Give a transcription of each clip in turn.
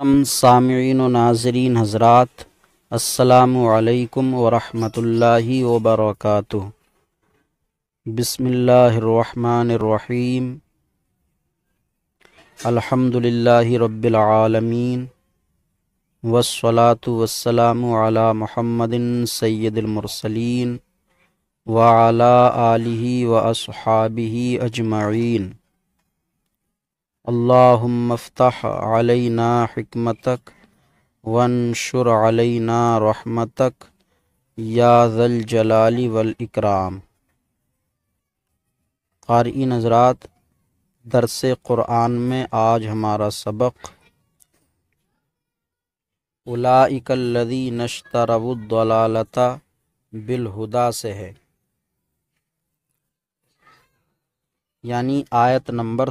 سامعین و ناظرین حضرات، السلام علیکم ورحمۃ اللہ وبرکاتہ۔ بسم اللہ الرحمن الرحیم۔ الحمد للہ رب العالمین، والصلاة والسلام علی محمد سید المرسلین وعلی آلہ واصحابہ اجمعین۔ اللہم افتح علینا حکمتک وانشر علینا رحمتک یا ذا الجلال والاکرام۔ قارئین حضرات، درس قرآن میں آج ہمارا سبق اولئک الذین اشتروا الضلالۃ بالہدیٰ سے ہے، یعنی آیت نمبر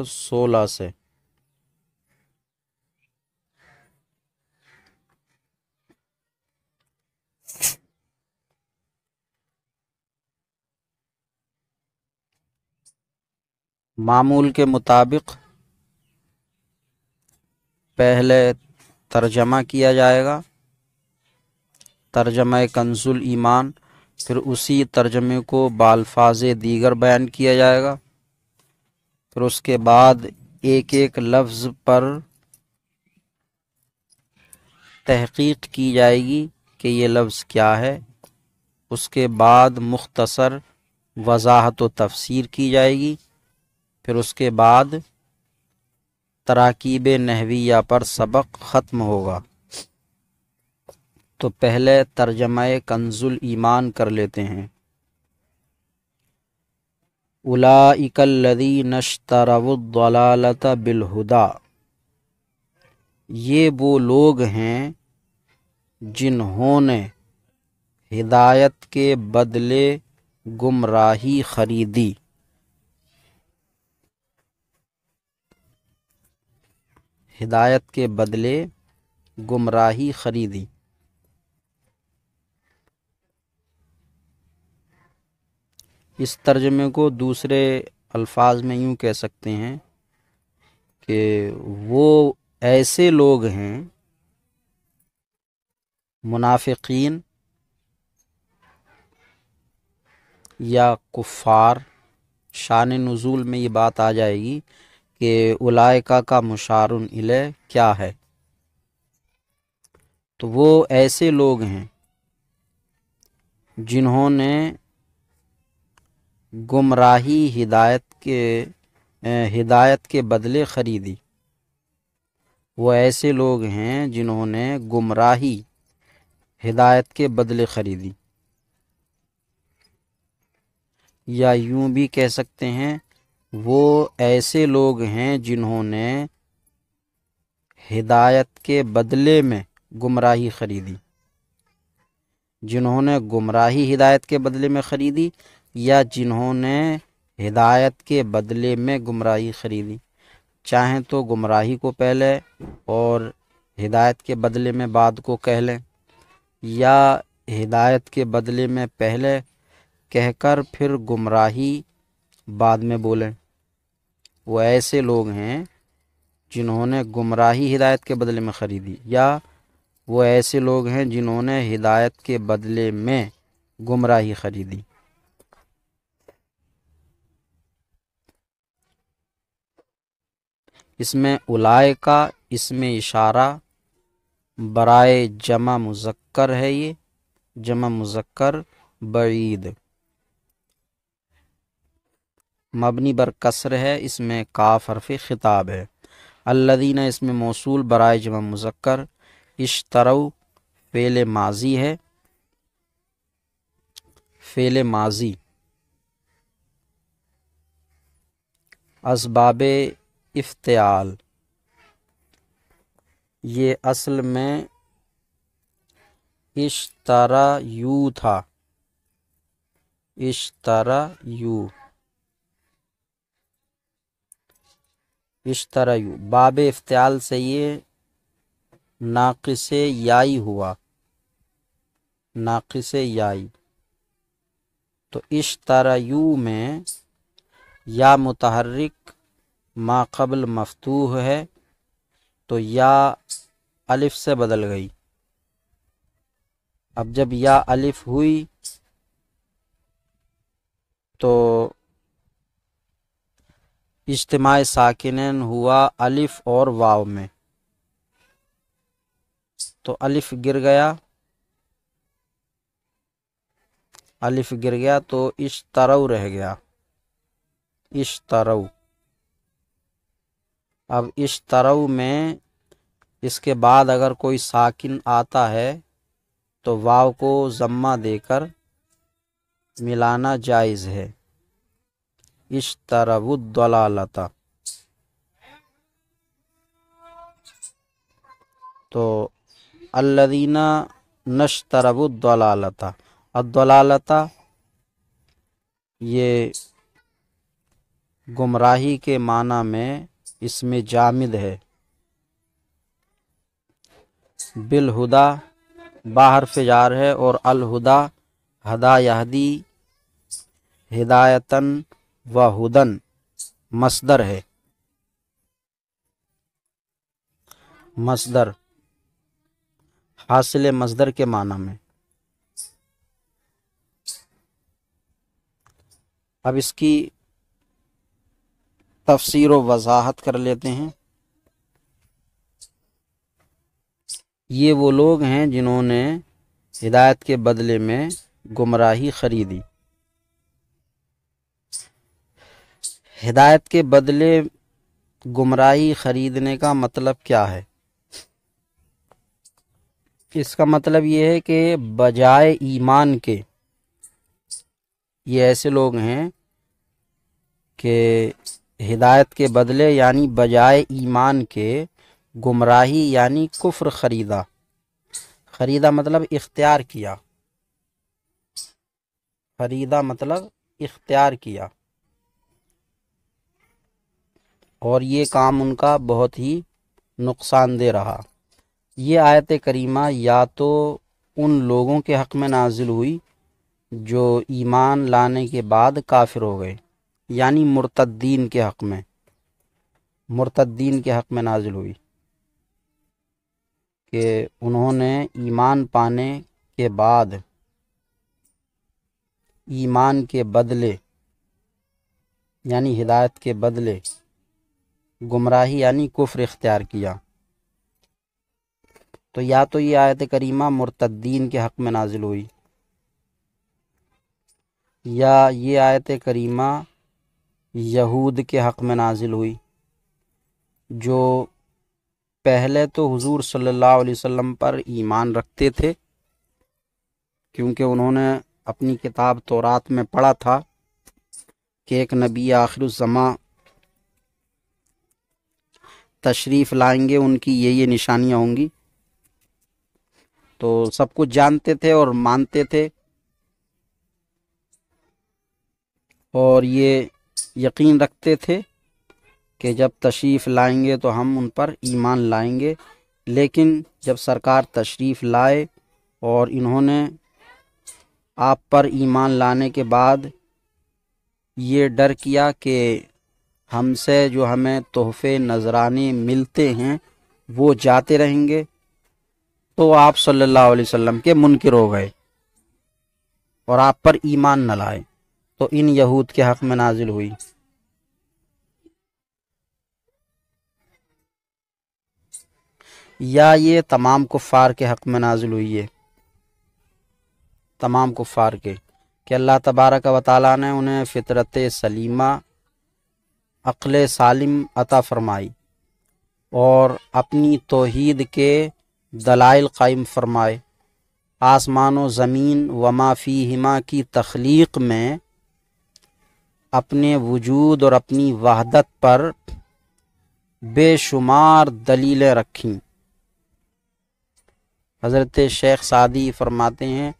16 سے۔ معمول کے مطابق پہلے ترجمہ کیا جائے گا، ترجمہ کنز الایمان، پھر اسی ترجمے کو بالفاظ دیگر بیان کیا جائے گا، پھر اس کے بعد ایک ایک لفظ پر تحقیق کی جائے گی کہ یہ لفظ کیا ہے، اس کے بعد مختصر وضاحت و تفسیر کی جائے گی، پھر اس کے بعد تراکیب نحویہ پر سبق ختم ہوگا۔ تو پہلے ترجمہ کنز الایمان کر لیتے ہیں۔ اولئک الذین اشتروا الضلالۃ بالہدیٰ، یہ وہ لوگ ہیں جنہوں نے ہدایت کے بدلے گمراہی خریدی۔ ہدایت کے بدلے گمراہی خریدی۔ اس ترجمے کو دوسرے الفاظ میں یوں کہہ سکتے ہیں کہ وہ ایسے لوگ ہیں، منافقین یا کفار، شان نزول میں یہ بات آ جائے گی کہ اولئکہ کا مشار الیہ کیا ہے، تو وہ ایسے لوگ ہیں جنہوں نے گمراہی ہدایت کے بدلے خریدی۔ وہ ایسے لوگ ہیں جنہوں نے گمراہی ہدایت کے بدلے خریدی، یا یوں بھی کہہ سکتے ہیں وہ ایسے لوگ ہیں جنہوں نے ہدایت کے بدلے میں گمراہی خریدی، جنہوں نے گمراہی ہدایت کے بدلے میں خریدی، یا جنہوں نے ہدایت کے بدلے میں گمراہی خریدی۔ چاہیں تو گمراہی کو پہلے اور ہدایت کے بدلے میں بعد کو کہہ لیں، یا ہدایت کے بدلے میں پہلے کہہ کر پھر گمراہی بعد میں بولیں۔ وہ ایسے لوگ ہیں جنہوں نے گمراہی ہدایت کے بدلے میں خریدی، یا وہ ایسے لوگ ہیں جنہوں نے ہدایت کے بدلے میں گمراہی خریدی۔ اس میں اولئکہ اسم اشارہ برائے جمع مذکر ہے، یہ جمع مذکر بعید، مبنی بر کسر ہے، اس میں کاف حرف خطاب ہے۔ الذین اس میں موصول برائے جمع مذکر، اشتروا فعل ماضی ہے، فعل ماضی، اسباب افتعال، یہ اصل میں اشتریو تھا، اشتریو، باب افتعال سے یہ ناقص یائی ہوا، ناقص یائی، تو اشتریو میں یا متحرک ما قبل مفتوح ہے تو یا الف سے بدل گئی. اب جب یا الف ہوئی تو اجتماع ساکنین ہوا الف اور واو میں، تو الف گر گیا، الف گر گیا تو اشترو رہ گیا، اشترو. اب اشترو میں اس کے بعد اگر کوئی ساکن آتا ہے تو واو کو ضمہ دے کر ملانا جائز ہے. اشتروا الضلالۃ، تو الذین نشتروا الضلالۃ، الضلالۃ یہ گمراہی کے معنی میں اس میں جامد ہے. بالہدا باہر فجار ہے، اور الہدا ہدا یہدی ہدایتن و ہدن مصدر ہے، مصدر حاصل مصدر کے معنی میں. اب اس کی تفسیر و وضاحت کر لیتے ہیں. یہ وہ لوگ ہیں جنہوں نے ہدایت کے بدلے میں گمراہی خریدی. ہدایت کے بدلے گمراہی خریدنے کا مطلب کیا ہے؟ اس کا مطلب یہ ہے کہ بجائے ایمان کے یہ ایسے لوگ ہیں کہ ہدایت کے بدلے یعنی بجائے ایمان کے گمراہی یعنی کفر خریدا. خریدا مطلب اختیار کیا، خریدا مطلب اختیار کیا، اور یہ کام ان کا بہت ہی نقصان دہ رہا. یہ آیت کریمہ یا تو ان لوگوں کے حق میں نازل ہوئی جو ایمان لانے کے بعد کافر ہو گئے، یعنی مرتدین کے حق میں، مرتدین کے حق میں نازل ہوئی کہ انہوں نے ایمان پانے کے بعد ایمان کے بدلے یعنی ہدایت کے بدلے گمراہی یعنی کفر اختیار کیا. تو یا تو یہ آیت کریمہ مرتدین کے حق میں نازل ہوئی، یا یہ آیت کریمہ یہود کے حق میں نازل ہوئی جو پہلے تو حضور صلی اللہ علیہ وسلم پر ایمان رکھتے تھے، کیونکہ انہوں نے اپنی کتاب تورات میں پڑھا تھا کہ ایک نبی آخر الزماں تشریف لائیں گے، ان کی یہ نشانیاں ہوں گی، تو سب کچھ جانتے تھے اور مانتے تھے، اور یہ یقین رکھتے تھے کہ جب تشریف لائیں گے تو ہم ان پر ایمان لائیں گے. لیکن جب سرکار تشریف لائے اور انہوں نے آپ پر ایمان لانے کے بعد یہ ڈر کیا کہ ہم سے جو ہمیں تحفے نذرانے ملتے ہیں وہ جاتے رہیں گے، تو آپ صلی اللہ علیہ وسلم کے منکر ہو گئے اور آپ پر ایمان نہ لائے، تو ان یہود کے حق میں نازل ہوئی. یا یہ تمام کفار کے حق میں نازل ہوئی ہے، تمام کفار کے، کہ اللہ تبارک و تعالیٰ نے انہیں فطرت سلیمہ، عقل سالم عطا فرمائی اور اپنی توحید کے دلائل قائم فرمائے. آسمان و زمین وما فیہما کی تخلیق میں اپنے وجود اور اپنی وحدت پر بے شمار دلیلیں رکھیں. حضرت شیخ سعدی فرماتے ہیں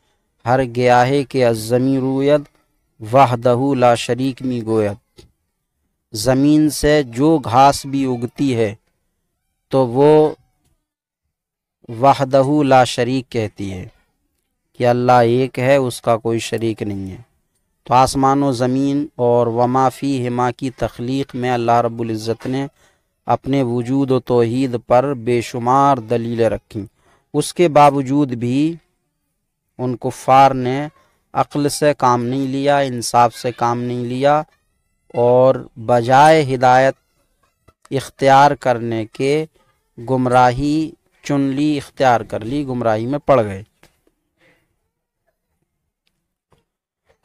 ہر گیاہے کے الزمی روید وحدہ لا شریک می گوید. زمین سے جو گھاس بھی اگتی ہے تو وہ وحدہ لا شریک کہتی ہے کہ اللہ ایک ہے، اس کا کوئی شریک نہیں ہے. تو آسمان و زمین اور وما فیہما کی تخلیق میں اللہ رب العزت نے اپنے وجود و توحید پر بے شمار دلیلیں رکھیں، اس کے باوجود بھی ان کفار نے عقل سے کام نہیں لیا، انصاف سے کام نہیں لیا، اور بجائے ہدایت اختیار کرنے کے گمراہی چن لی، اختیار کر لی، گمراہی میں پڑ گئے۔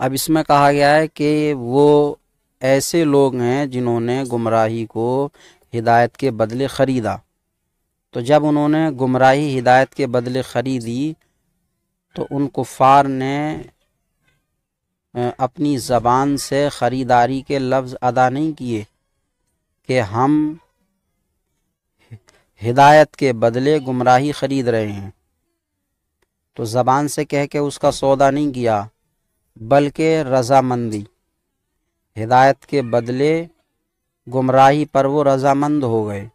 اب اس میں کہا گیا ہے کہ وہ ایسے لوگ ہیں جنہوں نے گمراہی کو ہدایت کے بدلے خریدا۔ تو جب انہوں نے گمراہی ہدایت کے بدلے خریدی تو ان کفار نے اپنی زبان سے خریداری کے لفظ ادا نہیں کیے کہ ہم ہدایت کے بدلے گمراہی خرید رہے ہیں، تو زبان سے کہہ کے اس کا سودا نہیں کیا، بلکہ رضامندی، ہدایت کے بدلے گمراہی پر وہ رضامند ہو گئے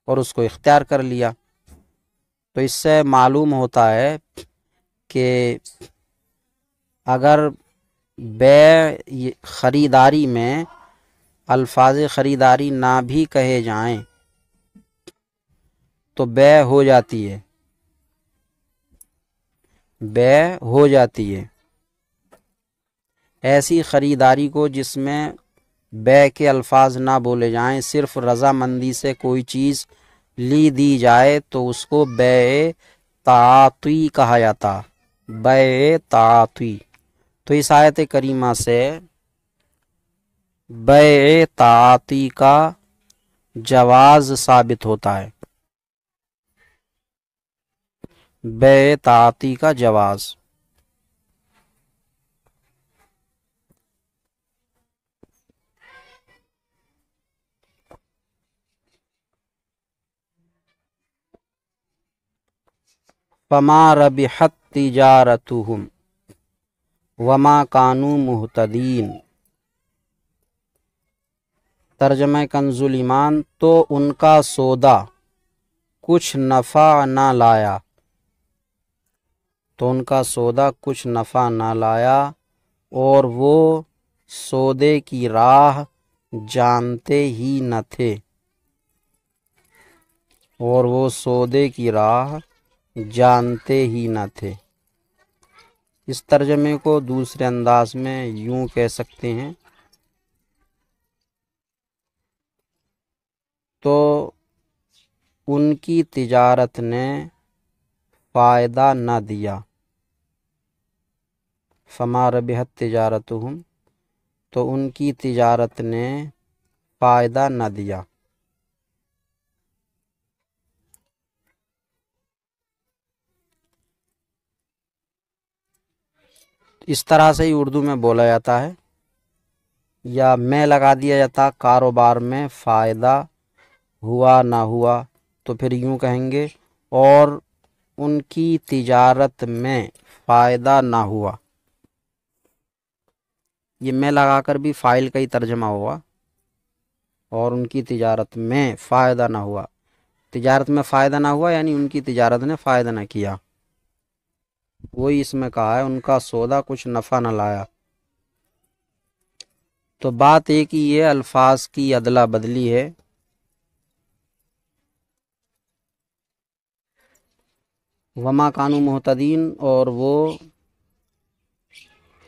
اور اس کو اختیار کر لیا۔ تو اس سے معلوم ہوتا ہے کہ اگر بے خریداری میں الفاظ خریداری نہ بھی کہے جائیں تو بے ہو جاتی ہے، بے ہو جاتی ہے۔ ایسی خریداری کو جس میں بے کے الفاظ نہ بولے جائیں، صرف رضامندی سے کوئی چیز لی دی جائے تو اس کو بے تعاطی کہا جاتا، بے تعاطی۔ تو اس آیت کریمہ سے بے تعاطی کا جواز ثابت ہوتا ہے، بے تعاطی کا جواز۔ فما ربحت تجارتهم وما كانوا مہتدین۔ ترجمہ کنز الایمان، تو ان کا سودا کچھ نفع نہ لایا، تو ان کا سودا کچھ نفع نہ لایا اور وہ سودے کی راہ جانتے ہی نہ تھے، اور وہ سودے کی راہ جانتے ہی نہ تھے۔ اس ترجمے کو دوسرے انداز میں یوں کہہ سکتے ہیں، تو ان کی تجارت نے فائدہ نہ دیا، فما ربحت تجارتہم، تو ان کی تجارت نے فائدہ نہ دیا۔ اس طرح سے ہی اردو میں بولا جاتا ہے، یا میں لگا دیا جاتا کاروبار میں فائدہ ہوا نہ ہوا، تو پھر یوں کہیں گے اور ان کی تجارت میں فائدہ نہ ہوا۔ یہ میں لگا کر بھی فاعل کا ہی ترجمہ ہوا، اور ان کی تجارت میں فائدہ نہ ہوا، تجارت میں فائدہ نہ ہوا یعنی ان کی تجارت نے فائدہ نہ کیا، وہی اس میں کہا ہے ان کا سودا کچھ نفع نہ لایا۔ تو بات ایک ہی ہے، الفاظ کی ادلا بدلی ہے۔ وما کانوا مہتدین، اور وہ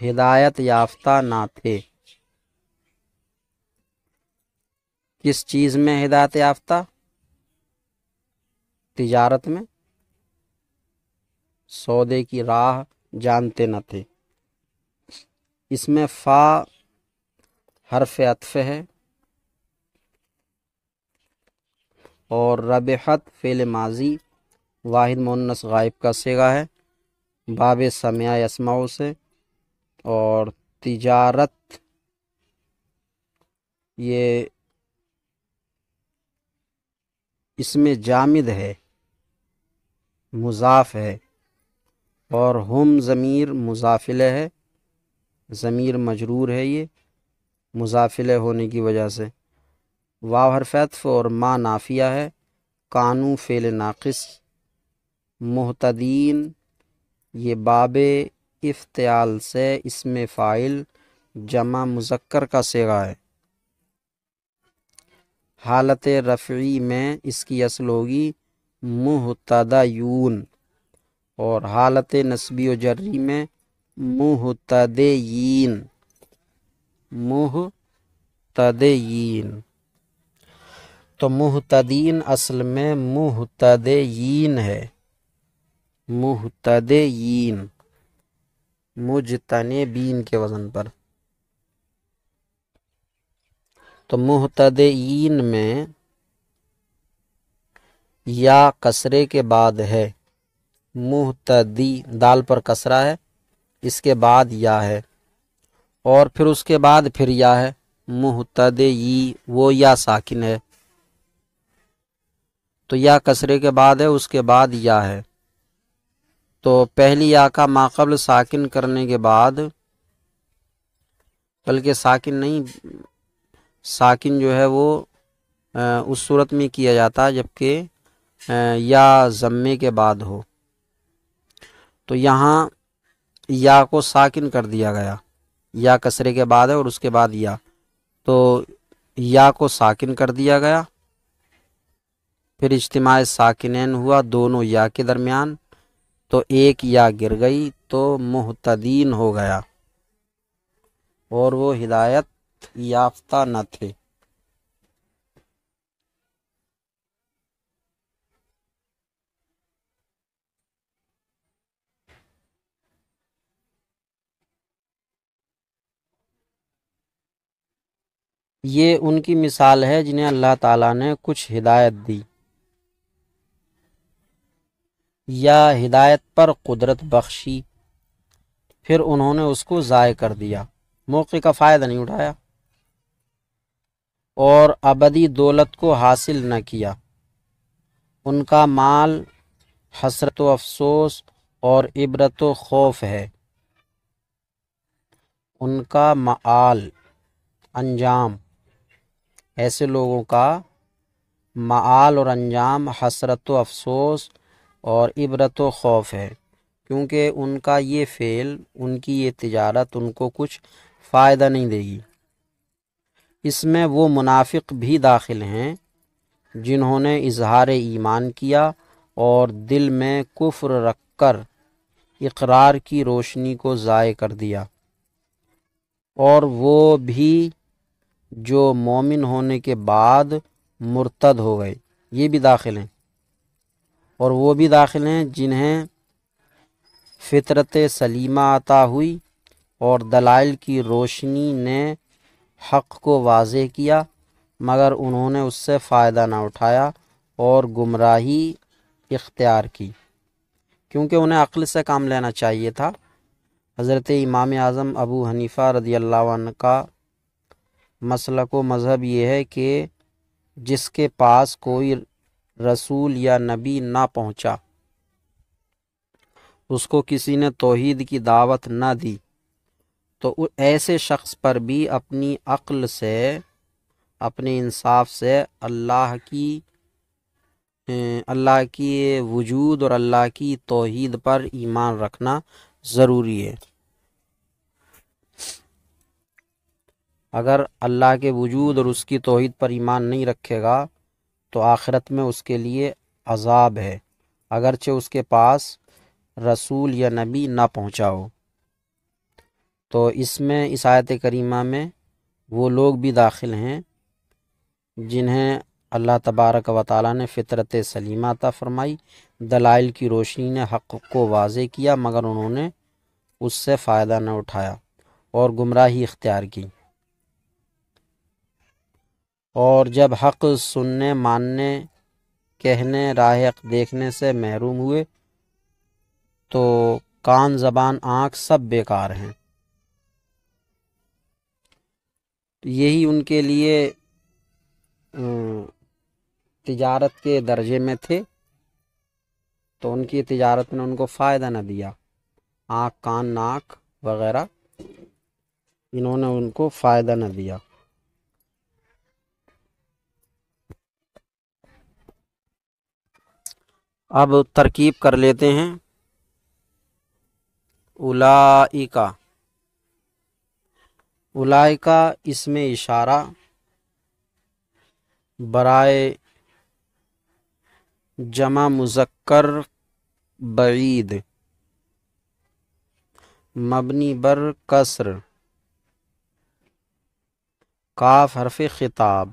ہدایت یافتہ نہ تھے۔ کس چیز میں ہدایت یافتہ؟ تجارت میں، سودے کی راہ جانتے نہ تھے۔ اس میں فا حرف عطف ہے، اور ربحت فعل ماضی واحد مؤنث غائب کا صیغہ ہے، باب سمع یسمع سے، اور تجارت یہ اس میں جامد ہے، مضاف ہے، اور ہم ضمیر مضافلہ ہے، ضمیر مجرور ہے، یہ مضافلہ ہونے کی وجہ سے۔ واو حرف عطف اور ما نافیہ ہے، کانو فعل ناقص، مہتدین یہ باب افتعال سے اسم فاعل جمع مذکر کا صیغہ ہے۔ حالت رفعی میں اس کی اصل ہوگی مہتدیون، اور حالت نصبی و جری میں مہتدیین۔ مہتدیین، تو مہتدین اصل میں مہتدیین ہے، مہتدیین، مجتنبین کے وزن پر۔ تو مہتدیین میں یا کسرے کے بعد ہے، مہتدی دال پر کسرہ ہے، اس کے بعد یا ہے، اور پھر اس کے بعد پھر یا ہے، مہتدی وہ یا ساکن ہے، تو یا کسرے کے بعد ہے، اس کے بعد یا ہے، تو پہلی یا کا ماقبل ساکن کرنے کے بعد، بلکہ ساکن نہیں، ساکن جو ہے وہ اس صورت میں کیا جاتا ہے جبکہ یا ضمے کے بعد ہو، تو یہاں یا کو ساکن کر دیا گیا، یا کسرے کے بعد ہے اور اس کے بعد یا، تو یا کو ساکن کر دیا گیا، پھر اجتماع ساکنین ہوا دونوں یا کے درمیان، تو ایک یا گر گئی تو مہتدین ہو گیا، اور وہ ہدایت یافتہ نہ تھے۔ یہ ان کی مثال ہے جنہیں اللہ تعالیٰ نے کچھ ہدایت دی یا ہدایت پر قدرت بخشی، پھر انہوں نے اس کو ضائع کر دیا، موقع کا فائدہ نہیں اٹھایا، اور ابدی دولت کو حاصل نہ کیا۔ ان کا مال حسرت و افسوس اور عبرت و خوف ہے، ان کا مآل انجام، ایسے لوگوں کا مآل اور انجام حسرت و افسوس اور عبرت و خوف ہے، کیونکہ ان کا یہ فعل، ان کی یہ تجارت ان کو کچھ فائدہ نہیں دے گی۔ اس میں وہ منافق بھی داخل ہیں جنہوں نے اظہار ایمان کیا اور دل میں کفر رکھ کر اقرار کی روشنی کو ضائع کر دیا، اور وہ بھی جو مومن ہونے کے بعد مرتد ہو گئے، یہ بھی داخل ہیں، اور وہ بھی داخل ہیں جنہیں فطرت سلیمہ عطا ہوئی اور دلائل کی روشنی نے حق کو واضح کیا، مگر انہوں نے اس سے فائدہ نہ اٹھایا اور گمراہی اختیار کی، کیونکہ انہیں عقل سے کام لینا چاہیے تھا۔ حضرت امام اعظم ابو حنیفہ رضی اللہ عنہ کا مسلک و مذہب یہ ہے کہ جس کے پاس کوئی رسول یا نبی نہ پہنچا، اس کو کسی نے توحید کی دعوت نہ دی، تو ایسے شخص پر بھی اپنی عقل سے، اپنے انصاف سے اللہ کی وجود اور اللہ کی توحید پر ایمان رکھنا ضروری ہے۔ اگر اللہ کے وجود اور اس کی توحید پر ایمان نہیں رکھے گا تو آخرت میں اس کے لیے عذاب ہے، اگرچہ اس کے پاس رسول یا نبی نہ پہنچا ہو۔ تو اس میں اس آیت کریمہ میں وہ لوگ بھی داخل ہیں جنہیں اللہ تبارک و تعالیٰ نے فطرت سلیمہ عطا فرمائی، دلائل کی روشنی نے حق کو واضح کیا، مگر انہوں نے اس سے فائدہ نہ اٹھایا اور گمراہی اختیار کی، اور جب حق سننے، ماننے، کہنے، راہ حق دیکھنے سے محروم ہوئے تو کان، زبان، آنکھ سب بیکار ہیں۔ یہی ان کے لیے تجارت کے درجے میں تھے، تو ان کی تجارت نے ان کو فائدہ نہ دیا، آنکھ، کان، ناک وغیرہ انہوں نے ان کو فائدہ نہ دیا۔ اب ترکیب کر لیتے ہیں۔ اولئک، اولئکا اسم اشارہ برائے جمع مذکر بعید مبنی بر کسر کاف حرف خطاب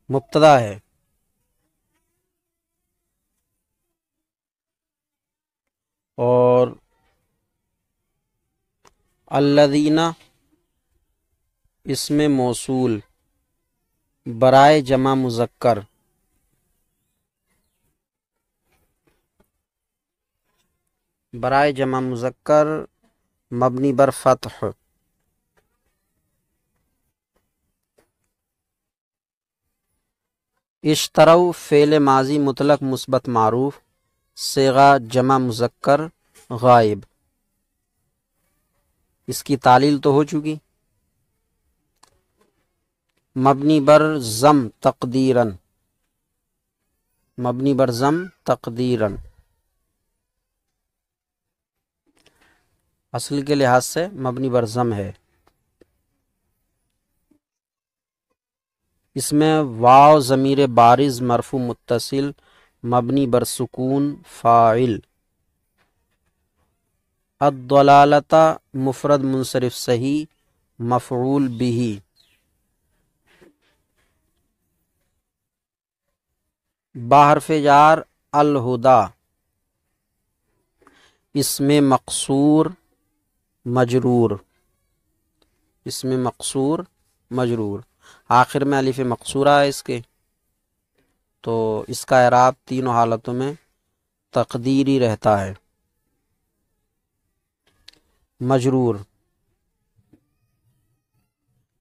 مبتدا ہے اور الذین اسم موصول برائے جمع مذکر مبنی بر فتح اشتروا فعل ماضی مطلق مثبت معروف صیغہ جمع مذکر غائب. اس کی تعلیل تو ہو چکی. مبنی بر ضم تقدیرن اصل کے لحاظ سے مبنی بر ضم ہے. اس میں واو ضمیر بارز مرفوع متصل مبنی بر سکون فاعل. الضلالۃ مفرد منصرف صحیح مفعول به. با حرف جار الہدا اسم مقصور مجرور آخر میں الف مقصورہ ہے اس کے، تو اس کا اعراب تینوں حالتوں میں تقدیری رہتا ہے. مجرور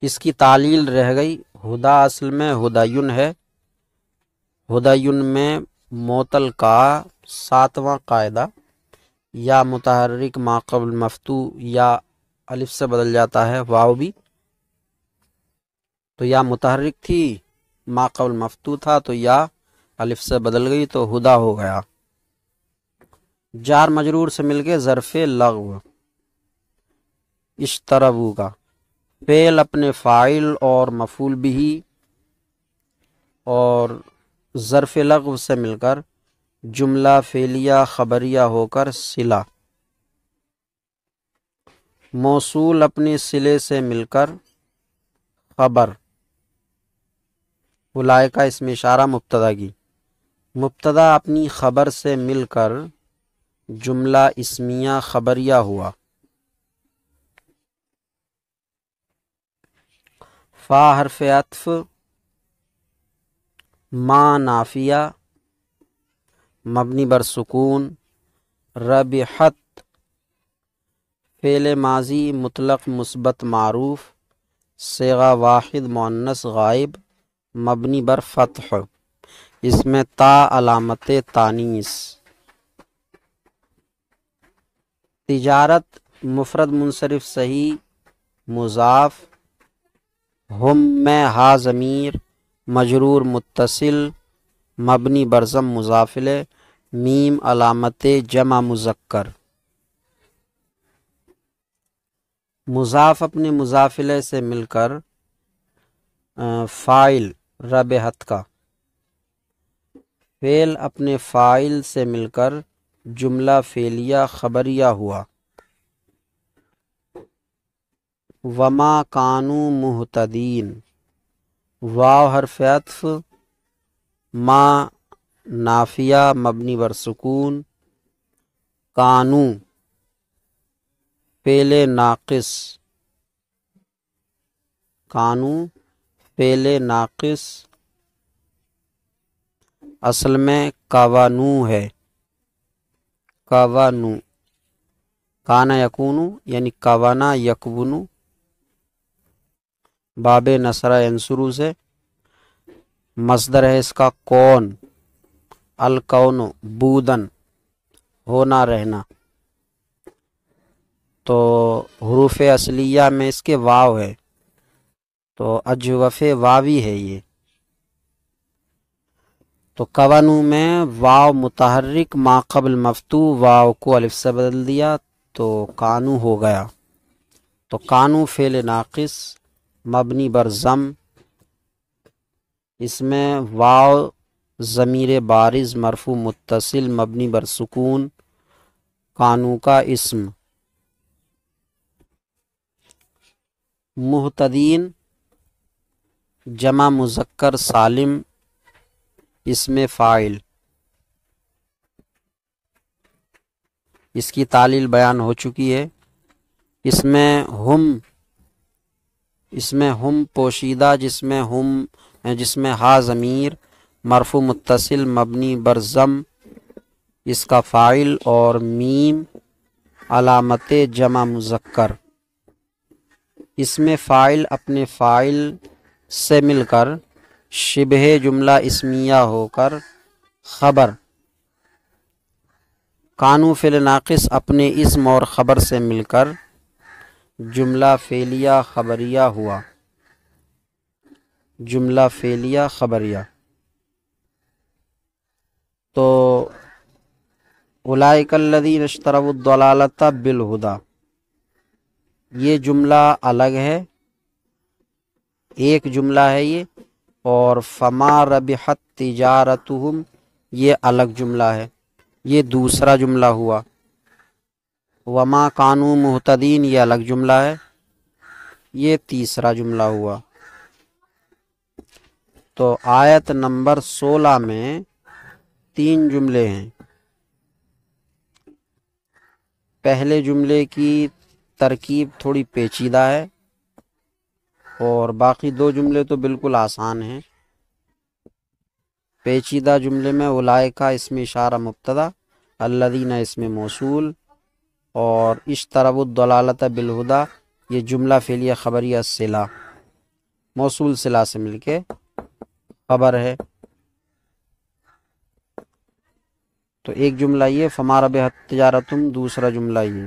اس کی تعلیل رہ گئی. ہدا اصل میں ہدایون ہے. ہدایون میں معطل کا 7واں قاعدہ یا متحرک ما قبل مفتوح یا الف سے بدل جاتا ہے. واو بھی تو یا متحرک تھی ما قبل مفتوح تھا تو یا الف سے بدل گئی تو ہدا ہو گیا. جار مجرور سے مل کے ظرف لغو. اشتروا کا فعل اپنے فاعل اور مفعول بھی اور ظرف لغو سے مل کر جملہ فعلیہ خبریہ ہو کر صلہ. موصول اپنے صلے سے مل کر خبر. اولئکا اسم اشارہ مبتدا کی. مبتدا اپنی خبر سے مل کر جملہ اسمیہ خبریہ ہوا. فا حرف عطف ما نافیہ مبنی بر سکون. ربحت فعل ماضی مطلق مثبت معروف صیغہ واحد مؤنث غائب مبنی بر فتح. اس میں تا علامت تانیث. تجارت مفرد منصرف صحیح مضاف. ہم میں ہا ضمیر مجرور متصل مبنی بر ضم مضاف الیہ میم علامت جمع مذکر. مضاف اپنے مضاف الیہ سے مل کر فاعل ربحت کا. فعل اپنے فاعل سے مل کر جملہ فعلیہ خبریہ ہوا. وما کانوا مہتدین. واو حرف عطف ما نافیہ مبنی بر سکون. کانو فعل ناقص اصل میں کوانو ہے. کوانو کانا یکونو یعنی کوانا یکونو باب نصرہ ینصرو سے مصدر ہے اس کا کون. الکون بودن ہونا رہنا. تو حروف اصلیہ میں اس کے واو ہے تو اجوف واوی ہے یہ. تو کوانو میں واو متحرک ما قبل مفتوح واو کو الف سے بدل دیا تو کانو ہو گیا. تو کانو فعل ناقص مبنی بر ضم، اس میں واو ضمیر بارز مرفوع متصل مبنی بر سکون، کانو کا اسم. مہتدین جمع مذکر سالم اسم فاعل، اس کی تعلیل بیان ہو چکی ہے. اس میں ہم پوشیدہ، جس میں ہا ضمیر مرفوع متصل مبنی بر ضم اس کا فاعل، اور میم علامت جمع مذکر. اس میں فاعل اپنے فاعل سے مل کر شبہ جملہ اسمیہ ہو کر خبر. کانو فعل ناقص اپنے اسم اور خبر سے مل کر جملہ فعلیہ خبریہ ہوا. جملہ فعلیہ خبریہ. تو اولئک الذین اشتروا الضلالۃ بالہدی، یہ جملہ الگ ہے، ایک جملہ ہے یہ. اور فما ربحت تجارتہم یہ الگ جملہ ہے، یہ دوسرا جملہ ہوا. وما کانوا مہتدین یہ الگ جملہ ہے، یہ تیسرا جملہ ہوا. تو آیت نمبر 16 میں 3 جملے ہیں. پہلے جملے کی ترکیب تھوڑی پیچیدہ ہے اور باقی 2 جملے تو بالکل آسان ہیں. پیچیدہ جملے میں اولئک اسم اشارہ مبتدا، الذین اسم موصول، اور اشتروا الضلالۃ بالہدی یہ جملہ فعلیہ خبریہ صلہ، موصول صلہ سے مل کے خبر ہے. تو ایک جملہ یہ فما ربحت تجارتہم، دوسرا جملہ یہ.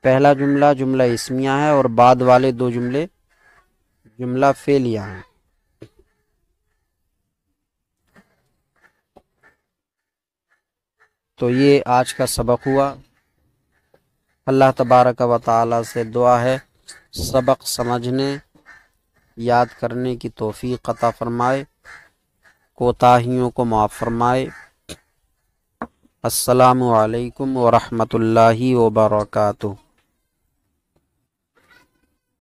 پہلا جملہ جملہ اسمیہ ہے اور بعد والے 2 جملے جملہ فعلیہ ہیں. تو یہ آج کا سبق ہوا. اللہ تبارک و تعالی سے دعا ہے سبق سمجھنے یاد کرنے کی توفیق عطا فرمائے، کوتاہیوں کو معاف فرمائے. السلام علیکم ورحمۃ اللہ وبرکاتہ.